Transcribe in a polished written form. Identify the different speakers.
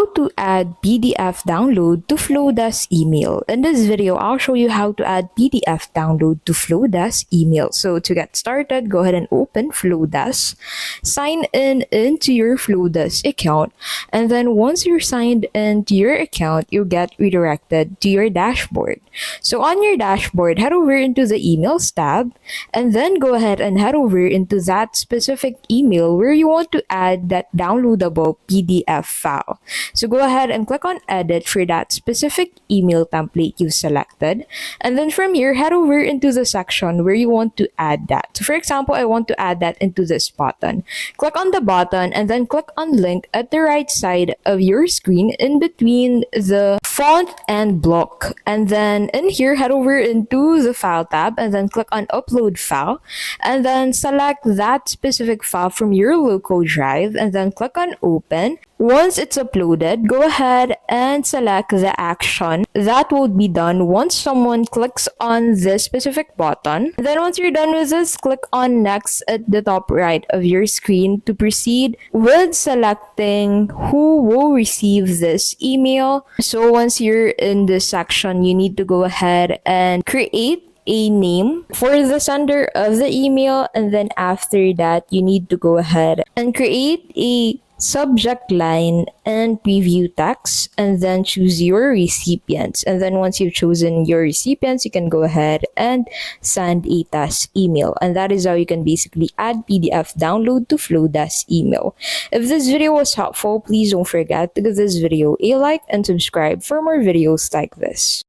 Speaker 1: how to add PDF download to Flodesk email. In this video, I'll show you how to add PDF download to Flodesk email. So to get started, go ahead and open Flodesk, sign in into your Flodesk account, and then once you're signed into your account, you'll get redirected to your dashboard. So on your dashboard, head over into the emails tab, and then go ahead and head over into that specific email where you want to add that downloadable PDF file. So go ahead and click on edit for that specific email template you've selected. And then from here, head over into the section where you want to add that. So for example, I want to add that into this button. Click on the button and then click on link at the right side of your screen in between the font and block. And then in here, head over into the file tab and then click on upload file. And then select that specific file from your local drive and then click on open. Once it's uploaded, go ahead and select the action that will be done once someone clicks on this specific button. Then once you're done with this, click on next at the top right of your screen to proceed with selecting who will receive this email. So once you're in this section, you need to go ahead and create a name for the sender of the email, and then after that you need to go ahead and create a subject line and preview text, and then choose your recipients. And then once you've chosen your recipients, you can go ahead and send a test email, and that is how you can basically add PDF download to Flodesk email. If this video was helpful, please don't forget to give this video a like and subscribe for more videos like this.